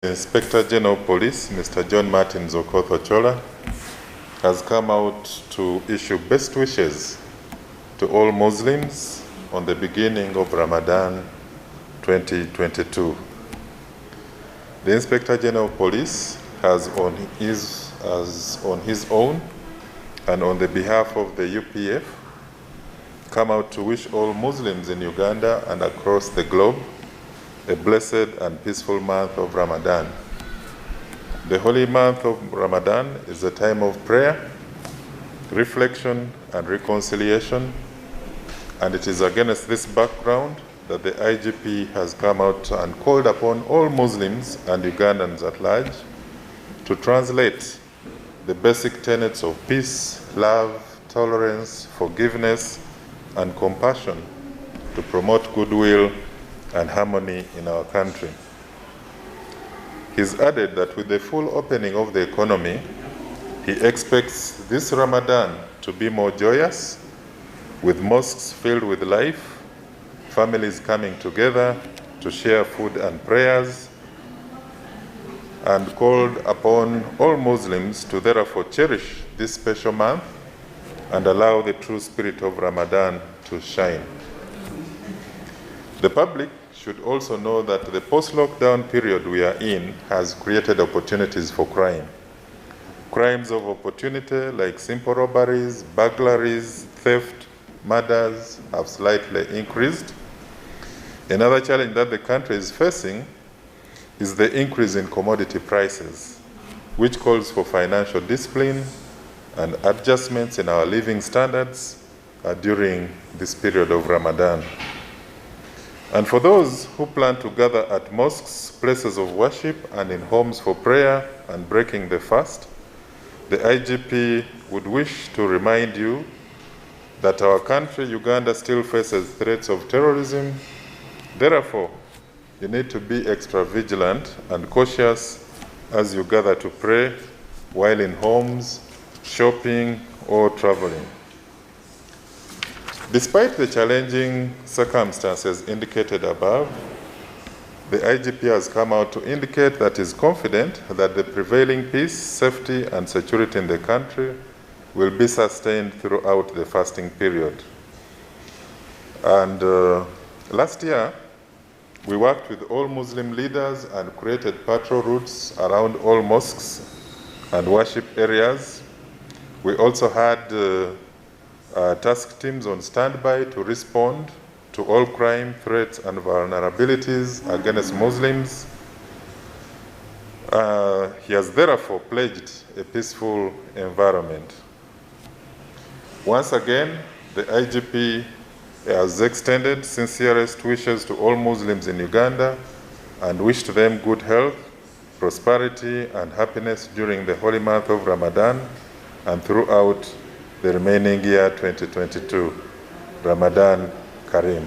Inspector General Police, Mr. John Martin Ochola, has come out to issue best wishes to all Muslims on the beginning of Ramadan 2022. The Inspector General Police has on his own and on the behalf of the UPF come out to wish all Muslims in Uganda and across the globe a blessed and peaceful month of Ramadan. The holy month of Ramadan is a time of prayer, reflection, and reconciliation, and it is against this background that the IGP has come out and called upon all Muslims and Ugandans at large to translate the basic tenets of peace, love, tolerance, forgiveness, and compassion to promote goodwill and harmony in our country. He's added that with the full opening of the economy, he expects this Ramadan to be more joyous, with mosques filled with life, families coming together to share food and prayers, and called upon all Muslims to therefore cherish this special month and allow the true spirit of Ramadan to shine. The public should also know that the post-lockdown period we are in has created opportunities for crime. Crimes of opportunity like simple robberies, burglaries, theft, murders have slightly increased. Another challenge that the country is facing is the increase in commodity prices, which calls for financial discipline and adjustments in our living standards during this period of Ramadan. And for those who plan to gather at mosques, places of worship, and in homes for prayer and breaking the fast, the IGP would wish to remind you that our country, Uganda, still faces threats of terrorism. Therefore, you need to be extra vigilant and cautious as you gather to pray while in homes, shopping, or traveling. Despite the challenging circumstances indicated above, the IGP has come out to indicate that he is confident that the prevailing peace, safety, and security in the country will be sustained throughout the fasting period. And last year, we worked with all Muslim leaders and created patrol routes around all mosques and worship areas. We also had task teams on standby to respond to all crime, threats, and vulnerabilities against Muslims. He has therefore pledged a peaceful environment. Once again, the IGP has extended sincerest wishes to all Muslims in Uganda and wished them good health, prosperity, and happiness during the holy month of Ramadan and throughout the remaining year 2022. Ramadan Kareem.